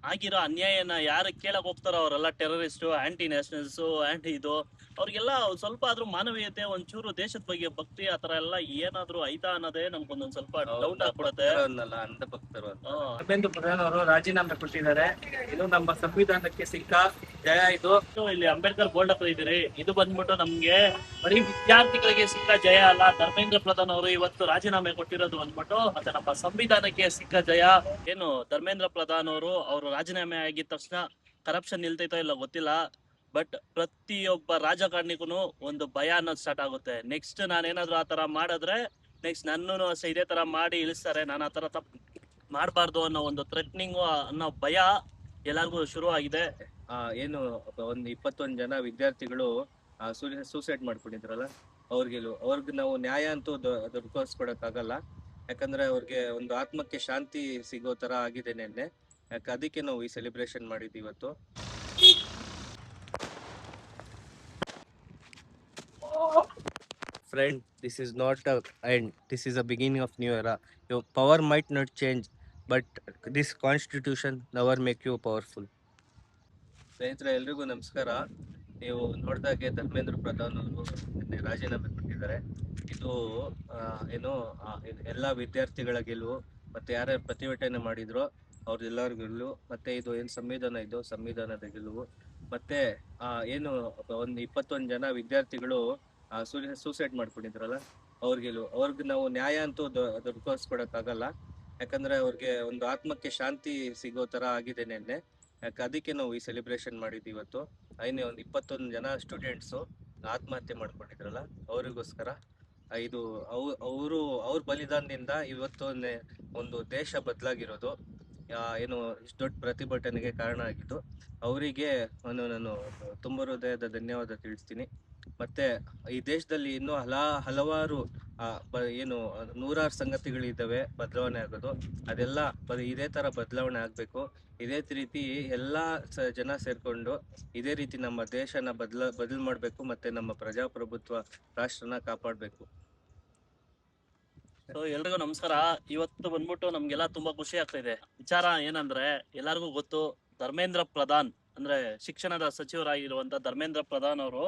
ಆಗಿರೋ ಅನ್ಯಾಯನ ಯಾರು ಕೇಳಕ್ ಹೋಗ್ತಾರೋ ಅವರೆಲ್ಲ ಟೆರರಿಸ್ಟು, ಆಂಟಿ ನ್ಯಾಷನಲ್ಸು, ಆಂಟಿ ಇದು ಅವ್ರಿಗೆಲ್ಲ ಸ್ವಲ್ಪ ಆದ್ರೂ ಮಾನವೀಯತೆ, ಒಂಚೂರು ದೇಶದ ಬಗ್ಗೆ ಭಕ್ತಿ ಆತರ ಎಲ್ಲ ಏನಾದ್ರೂ ಐತಾ ಅನ್ನೋದೇ ನಮ್ಗೊಂದೊಂದ್ ಸ್ವಲ್ಪ ಡೌಟ್ ಆಗ್ಬಿಡತ್ತೆ. ಅಂಧ ಭಕ್ತರು ಅಂತ. ಧರ್ಮೇಂದ್ರ ಪ್ರಧಾನ್ ಅವರು ರಾಜೀನಾಮೆ ಕೊಟ್ಟಿದ್ದಾರೆ. ಇದು ನಮ್ಮ ಸಂವಿಧಾನಕ್ಕೆ ಸಿಕ್ಕ ಜಯ. ಇದು ಇಲ್ಲಿ ಅಂಬೇಡ್ಕರ್ ಬೋರ್ಡ್ ಹತ್ರ ಇದ್ದೀರಿ. ಇದು ಬಂದ್ಬಿಟ್ಟು ನಮ್ಗೆ ಬರೀ ವಿದ್ಯಾರ್ಥಿಗಳಿಗೆ ಸಿಕ್ಕ ಜಯ ಅಲ್ಲ, ಧರ್ಮೇಂದ್ರ ಪ್ರಧಾನ್ ಅವರು ಇವತ್ತು ರಾಜೀನಾಮೆ ಕೊಟ್ಟಿರೋದು ಬಂದ್ಬಿಟ್ಟು ಮತ್ತೆ ನಮ್ಮ ಸಂವಿಧಾನಕ್ಕೆ ಸಿಕ್ಕ ಜಯ. ಏನು ಧರ್ಮೇಂದ್ರ ಪ್ರಧಾನ್ ಅವರು ರಾಜೀನಾಮೆ ಆಗಿದ ತಕ್ಷಣ ಕರಪ್ಷನ್ ನಿಲ್ತೈತೋ ಇಲ್ಲ ಗೊತ್ತಿಲ್ಲ, ಬಟ್ ಪ್ರತಿಯೊಬ್ಬ ರಾಜಕಾರಣಿಗೂ ಒಂದು ಭಯ ಅನ್ನೋದು ಸ್ಟಾರ್ಟ್ ಆಗುತ್ತೆ. ನೆಕ್ಸ್ಟ್ ನಾನೇನಾದ್ರೂ ಆ ತರ ಮಾಡಿದ್ರೆ ನೆಕ್ಸ್ಟ್ ನನ್ನೂ ಇದೇ ತರ ಮಾಡಿ ಇಳಿಸ್ತಾರೆ, ನಾನು ಆ ತರ ತಪ್ಪು ಮಾಡಬಾರ್ದು ಅನ್ನೋ ಒಂದು ಥ್ರೆಟ್ನಿಂಗು ಅನ್ನೋ ಭಯ ಎಲ್ಲರಿಗೂ ಶುರು ಆಗಿದೆ. ಏನು ಒಂದು 21 ಜನ ವಿದ್ಯಾರ್ಥಿಗಳು ಸೂಸೈಡ್ ಮಾಡ್ಕೊಂಡಿದ್ರಲ್ಲ, ಅವ್ರಿಗೆ ನಾವು ನ್ಯಾಯ ಅಂತೂ ದೊರಕಿಸ್ಕೊಡಕ್ಕಾಗಲ್ಲ. ಯಾಕಂದ್ರೆ ಅವ್ರಿಗೆ ಒಂದು ಆತ್ಮಕ್ಕೆ ಶಾಂತಿ ಸಿಗೋ ತರ ಆಗಿದೆ ನಿನ್ನೆ. ಅದಕ್ಕೆ ನಾವು ಈ ಸೆಲೆಬ್ರೇಷನ್ ಮಾಡಿದ್ವಿ ಇವತ್ತು. Friend, this is not a end. This is a beginning of new era. Your power might not change, but this constitution never make you powerful. ಸ್ನೇಹಿತರೆ, ಎಲ್ರಿಗೂ ನಮಸ್ಕಾರ. ನೀವು ನೋಡಿದಾಗೆ ಧರ್ಮೇಂದ್ರ ಪ್ರಧಾನ್ ಅವರು ನಿನ್ನೆ ರಾಜೀನಾಮೆ ಕೊಟ್ಟಿದ್ದಾರೆ. ಇದು ಎಲ್ಲ ವಿದ್ಯಾರ್ಥಿಗಳ ಗೆಲುವು, ಮತ್ತೆ ಯಾರ್ಯಾರು ಪ್ರತಿಭಟನೆ ಮಾಡಿದ್ರು ಅವ್ರದ್ದೆಲ್ಲರ ಗೆಲುವು, ಮತ್ತೆ ಇದು ಏನು ಸಂವಿಧಾನ ಇದು ಸಂವಿಧಾನದ ಗೆಲುವು. ಮತ್ತೆ ಒಂದು 21 ಜನ ವಿದ್ಯಾರ್ಥಿಗಳು ಸೂಸೈಡ್ ಮಾಡ್ಕೊಂಡಿದ್ರಲ್ಲ, ಅವ್ರಿಗೆ ನಾವು ನ್ಯಾಯ ಅಂತೂ ದೊರಕಿಸ್ಕೊಡಕ್ಕಾಗಲ್ಲ. ಯಾಕಂದ್ರೆ ಅವ್ರಿಗೆ ಒಂದು ಆತ್ಮಕ್ಕೆ ಶಾಂತಿ ಸಿಗೋ ತರ ಆಗಿದೆ ನಿನ್ನೆ. ಅದಕ್ಕೆ ನಾವು ಈ ಸೆಲೆಬ್ರೇಷನ್ ಮಾಡಿದ್ವಿ ಇವತ್ತು. ಒಂದು 21 ಜನ ಸ್ಟೂಡೆಂಟ್ಸು ಆತ್ಮಹತ್ಯೆ ಮಾಡ್ಕೊಂಡಿದ್ರಲ್ಲ, ಅವರಿಗೋಸ್ಕರ ಇದು ಅವ್ರ ಬಲಿದಾನದಿಂದ ಇವತ್ತು ಒಂದು ದೇಶ ಬದಲಾಗಿರೋದು, ಇಷ್ಟು ದೊಡ್ಡ ಪ್ರತಿಭಟನೆಗೆ ಕಾರಣ ಆಗಿದ್ದು. ಅವರಿಗೆ ನಾನು ತುಂಬ ಹೃದಯದ ಧನ್ಯವಾದ ತಿಳಿಸ್ತೀನಿ. ಮತ್ತೆ ಈ ದೇಶದಲ್ಲಿ ಇನ್ನೂ ಹಲವಾರು ನೂರಾರು ಸಂಗತಿಗಳಿದ್ದಾವೆ ಬದಲಾವಣೆ ಆಗೋದು. ಅದೆಲ್ಲ ಇದೇ ತರ ಬದಲಾವಣೆ ಆಗ್ಬೇಕು. ಇದೇ ರೀತಿ ಎಲ್ಲಾ ಜನ ಸೇರ್ಕೊಂಡು ಇದೇ ರೀತಿ ನಮ್ಮ ದೇಶನ ಬದಲು ಮಾಡ್ಬೇಕು, ಮತ್ತೆ ನಮ್ಮ ಪ್ರಜಾಪ್ರಭುತ್ವ ರಾಷ್ಟ್ರನ ಕಾಪಾಡ್ಬೇಕು. ಎಲ್ರಿಗೂ ನಮಸ್ಕಾರ. ಇವತ್ತು ಬಂದ್ಬಿಟ್ಟು ನಮ್ಗೆಲ್ಲ ತುಂಬಾ ಖುಷಿ ಆಗ್ತಾ ಇದೆ. ವಿಚಾರ ಏನಂದ್ರೆ, ಎಲ್ಲರಿಗೂ ಗೊತ್ತು, ಧರ್ಮೇಂದ್ರ ಪ್ರಧಾನ್ ಅಂದ್ರೆ ಶಿಕ್ಷಣದ ಸಚಿವರಾಗಿರುವಂತ ಧರ್ಮೇಂದ್ರ ಪ್ರಧಾನ್ ಅವರು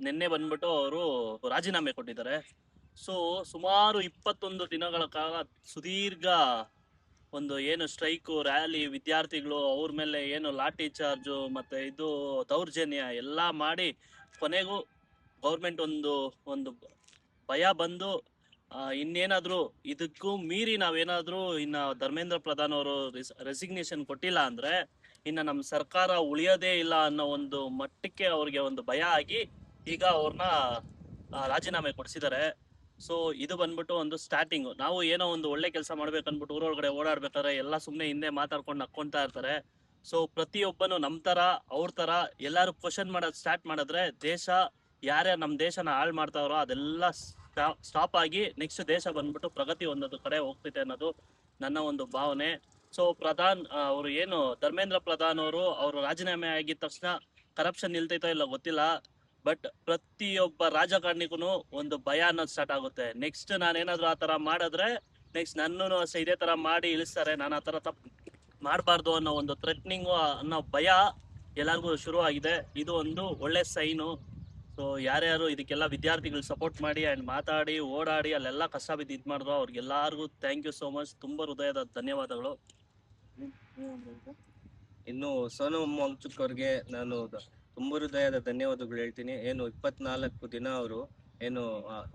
ನಿನ್ನೆ ಬಂದ್ಬಿಟ್ಟು ಅವರು ರಾಜೀನಾಮೆ ಕೊಟ್ಟಿದ್ದಾರೆ. ಸೊ ಸುಮಾರು 21 ದಿನಗಳ ಕಾಲ ಸುದೀರ್ಘ ಒಂದು ಸ್ಟ್ರೈಕು, ರ್ಯಾಲಿ, ವಿದ್ಯಾರ್ಥಿಗಳು ಅವ್ರ ಮೇಲೆ ಲಾಠಿ ಚಾರ್ಜು ಮತ್ತೆ ಇದು ದೌರ್ಜನ್ಯ ಎಲ್ಲ ಮಾಡಿ ಕೊನೆಗೂ ಗೌರ್ಮೆಂಟ್ ಒಂದು ಭಯ ಬಂದು ಇನ್ನೇನಾದ್ರೂ ಇದಕ್ಕೂ ಮೀರಿ ನಾವೇನಾದ್ರೂ ಇನ್ನ ಧರ್ಮೇಂದ್ರ ಪ್ರಧಾನ್ ಅವರು ರೆಸಿಗ್ನೇಷನ್ ಕೊಟ್ಟಿಲ್ಲ ಅಂದ್ರೆ ಇನ್ನ ನಮ್ಮ ಸರ್ಕಾರ ಉಳಿಯೋದೇ ಇಲ್ಲ ಅನ್ನೋ ಒಂದು ಮಟ್ಟಕ್ಕೆ ಅವ್ರಿಗೆ ಒಂದು ಭಯ ಆಗಿ ಈಗ ಅವ್ರನ್ನ ರಾಜೀನಾಮೆ ಕೊಡಿಸಿದ್ದಾರೆ. ಸೊ ಇದು ಬಂದ್ಬಿಟ್ಟು ಒಂದು ಸ್ಟಾರ್ಟಿಂಗ್. ನಾವು ಒಂದು ಒಳ್ಳೆ ಕೆಲಸ ಮಾಡ್ಬೇಕನ್ಬಿಟ್ಟು ಊರೊಳಗಡೆ ಓಡಾಡ್ಬೇಕಾದ್ರೆ ಎಲ್ಲ ಸುಮ್ಮನೆ ಹಿಂದೆ ಮಾತಾಡ್ಕೊಂಡು ನಕ್ಕೊಂತಾ ಇರ್ತಾರೆ. ಸೊ ಪ್ರತಿಯೊಬ್ಬನು ನಮ್ಮ ತರ ಅವ್ರ ತರ ಎಲ್ಲಾರು ಕ್ವಶನ್ ಮಾಡೋದು ಸ್ಟಾರ್ಟ್ ಮಾಡಿದ್ರೆ ದೇಶ ಯಾರ್ಯಾರು ನಮ್ಮ ದೇಶನ ಹಾಳು ಮಾಡ್ತಾವ್ರೋ ಅದೆಲ್ಲ ಸ್ಟಾಪ್ ಆಗಿ ನೆಕ್ಸ್ಟ್ ದೇಶ ಬಂದ್ಬಿಟ್ಟು ಪ್ರಗತಿ ಹೊಂದೋದು ಕಡೆ ಹೋಗ್ತೈತೆ ಅನ್ನೋದು ನನ್ನ ಒಂದು ಭಾವನೆ. ಸೊ ಪ್ರಧಾನ್ ಅವರು ಧರ್ಮೇಂದ್ರ ಪ್ರಧಾನ್ ಅವರು ರಾಜೀನಾಮೆ ಆಗಿದ ತಕ್ಷಣ ಕರಪ್ಷನ್ ನಿಲ್ತೈತೋ ಇಲ್ಲ ಗೊತ್ತಿಲ್ಲ, ಬಟ್ ಪ್ರತಿಯೊಬ್ಬ ರಾಜಕಾರಣಿಗೂ ಒಂದು ಭಯ ಅನ್ನೋದು ಸ್ಟಾರ್ಟ್ ಆಗುತ್ತೆ. ನೆಕ್ಸ್ಟ್ ನಾನೇನಾದ್ರೂ ಆ ತರ ಮಾಡಿದ್ರೆ ನೆಕ್ಸ್ಟ್ ನನ್ನೂ ಇದೇ ತರ ಮಾಡಿ ಇಳಿಸ್ತಾರೆ, ನಾನು ಆ ತರ ತಪ್ಪು ಮಾಡಬಾರ್ದು ಅನ್ನೋ ಒಂದು ಥ್ರೆಟ್ನಿಂಗು ಅನ್ನೋ ಭಯ ಎಲ್ಲರಿಗೂ ಶುರು ಆಗಿದೆ. ಇದು ಒಂದು ಒಳ್ಳೆ ಸೈನು. ಸೊ ಯಾರ್ಯಾರು ಇದಕ್ಕೆಲ್ಲ ವಿದ್ಯಾರ್ಥಿಗಳು ಸಪೋರ್ಟ್ ಮಾಡಿ ಅಂಡ್ ಮಾತಾಡಿ ಓಡಾಡಿ ಅಲ್ಲೆಲ್ಲ ಕಷ್ಟ ಬಿದ್ದು ಇದು ಮಾಡಿದ್ರು ಅವ್ರಿಗೆಲ್ಲರಿಗೂ ಥ್ಯಾಂಕ್ ಯು ಸೋ ಮಚ್, ತುಂಬಾ ಹೃದಯದ ಧನ್ಯವಾದಗಳು. ಇನ್ನು ಸೋನು ವಾಂಗ್ಚುಕ್ ಅವ್ರಿಗೆ ನಾನು ತುಂಬ ಹೃದಯದ ಧನ್ಯವಾದಗಳು ಹೇಳ್ತೀನಿ. 24 ದಿನ ಅವರು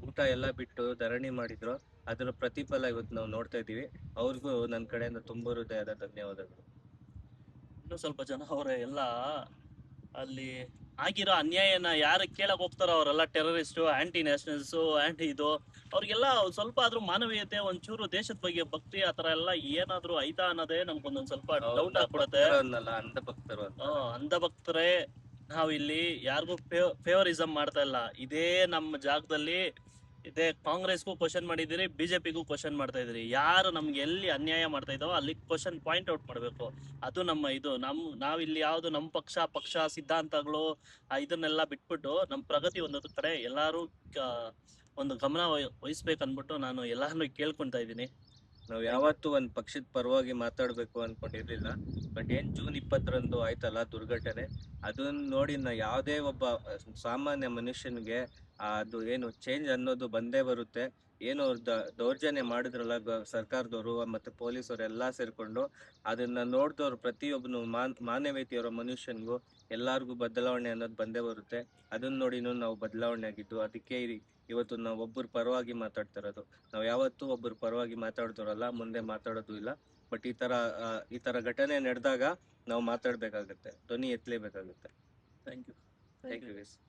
ಊಟ ಎಲ್ಲ ಬಿಟ್ಟು ಧರಣಿ ಮಾಡಿದ್ರು, ಅದರ ಪ್ರತಿಫಲ ಇವತ್ತು ನಾವು ನೋಡ್ತಾ ಇದ್ದೀವಿ. ಅವ್ರಿಗೂ ನನ್ನ ಕಡೆಯಿಂದ ತುಂಬ ಹೃದಯದ ಧನ್ಯವಾದಗಳು. ಇನ್ನೂ ಸ್ವಲ್ಪ ಜನ ಅವರೇ ಎಲ್ಲ ಅಲ್ಲಿ ಆಗಿರೋ ಅನ್ಯಾಯನ ಯಾರು ಕೇಳಕ್ ಹೋಗ್ತಾರೋ ಅವರೆಲ್ಲ ಟೆರರಿಸ್ಟು, ಆಂಟಿ ನ್ಯಾಷನಲ್ಸು, ಆಂಟಿ ಇದು ಅವ್ರಿಗೆಲ್ಲ ಸ್ವಲ್ಪ ಆದ್ರೂ ಮಾನವೀಯತೆ, ಒಂಚೂರು ದೇಶದ ಬಗ್ಗೆ ಭಕ್ತಿ ಆತರ ಎಲ್ಲ ಏನಾದ್ರೂ ಐತಾ ಅನ್ನೋದೇ ನಮ್ಗೊಂದೊಂದ್ ಸ್ವಲ್ಪ ಡೌಟ್ ಆಗ್ಬಿಡುತ್ತೆ. ಅಂಧ ಭಕ್ತರೇ ನಾವಿಲ್ಲಿ ಯಾರಿಗೂ ಫೇವರಿಸಮ್ ಮಾಡ್ತಾ ಇಲ್ಲ. ಇದೇ ನಮ್ಮ ಜಾಗದಲ್ಲಿ ಇದೇ ಕಾಂಗ್ರೆಸ್ಗೂ ಕ್ವಶನ್ ಮಾಡಿದಿರಿ, ಬಿಜೆಪಿಗೂ ಕ್ವಶನ್ ಮಾಡ್ತಾ ಇದ್ರಿ. ಯಾರು ನಮ್ಗೆ ಎಲ್ಲಿ ಅನ್ಯಾಯ ಮಾಡ್ತಾ ಇದಾವೋ ಅಲ್ಲಿ ಕ್ವಶನ್ ಪಾಯಿಂಟ್ ಔಟ್ ಮಾಡ್ಬೇಕು. ಅದು ನಾವಿಲ್ಲಿ ಯಾವ್ದು ನಮ್ಮ ಪಕ್ಷ ಸಿದ್ಧಾಂತಗಳು ಇದನ್ನೆಲ್ಲ ಬಿಟ್ಬಿಟ್ಟು ನಮ್ಮ ಪ್ರಗತಿ ಒಂದೊಂದು ಕಡೆ ಎಲ್ಲಾರು ಒಂದು ಗಮನ ವಹಿಸ್ಬೇಕು ಅನ್ಬಿಟ್ಟು ನಾನು ಎಲ್ಲಾರನ್ನೂ ಕೇಳ್ಕೊಂತ ಇದ್ದೀನಿ. ನಾವು ಯಾವತ್ತೂ ಒಂದ್ ಪಕ್ಷದ ಪರವಾಗಿ ಮಾತಾಡ್ಬೇಕು ಅನ್ಕೊಂಡಿರ್ಲಿಲ್ಲ. ಬಟ್ ಏನ್ ಜೂನ್ 20ರಂದು ಆಯ್ತಲ್ಲ ದುರ್ಘಟನೆ, ಅದನ್ನ ನೋಡಿ ಯಾವುದೇ ಒಬ್ಬ ಸಾಮಾನ್ಯ ಮನುಷ್ಯನಿಗೆ ಅದು ಏನು ಚೇಂಜ್ ಅನ್ನೋದು ಬಂದೇ ಬರುತ್ತೆ. ಏನು ಅವ್ರ ದೌರ್ಜನ್ಯ ಮಾಡಿದ್ರಲ್ಲ ಸರ್ಕಾರದವರು ಮತ್ತೆ ಪೊಲೀಸರು ಎಲ್ಲಾ ಸೇರ್ಕೊಂಡು, ಅದನ್ನ ನೋಡ್ದವ್ರು ಪ್ರತಿಯೊಬ್ಬನು ಮಾನವೀಯತೆಯರ ಮನುಷ್ಯನ್ಗೂ ಎಲ್ಲಾರ್ಗೂ ಬದಲಾವಣೆ ಅನ್ನೋದು ಬಂದೇ ಬರುತ್ತೆ. ಅದನ್ನ ನೋಡಿನೂ ನಾವು ಬದಲಾವಣೆ ಆಗಿದ್ದು. ಅದಕ್ಕೆ ಇವತ್ತು ನಾವು ಒಬ್ಬರ ಪರವಾಗಿ ಮಾತಾಡ್ತಾ ಇರೋದು. ನಾವು ಯಾವತ್ತೂ ಒಬ್ಬರ ಪರವಾಗಿ ಮಾತಾಡ್ದವ್ರಲ್ಲ, ಮುಂದೆ ಮಾತಾಡೋದು ಇಲ್ಲ. ಬಟ್ ಈ ತರ ಘಟನೆ ನಡೆದಾಗ ನಾವು ಮಾತಾಡ್ಬೇಕಾಗತ್ತೆ, ಧ್ವನಿ ಎತ್ತಲೇಬೇಕಾಗುತ್ತೆ. Thank you. Thank you.